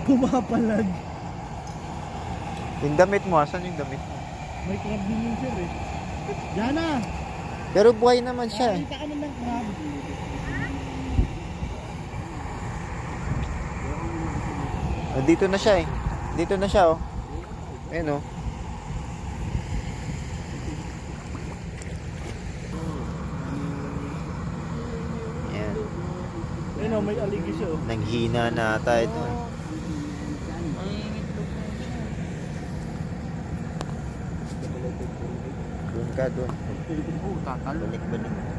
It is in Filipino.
Pumapalag. Yung damit mo, asan yung damit mo? May crab din yun sir eh. Jana! Pero buhay naman siya eh. Nakita ka na ng crab. Oh, dito na siya eh. Dito na siya oh. Ayun oh. Ayan. Ayun o, may aligi siya oh. Nanghina na ata ito eh. Doon ka doon. Tatalo. Balik.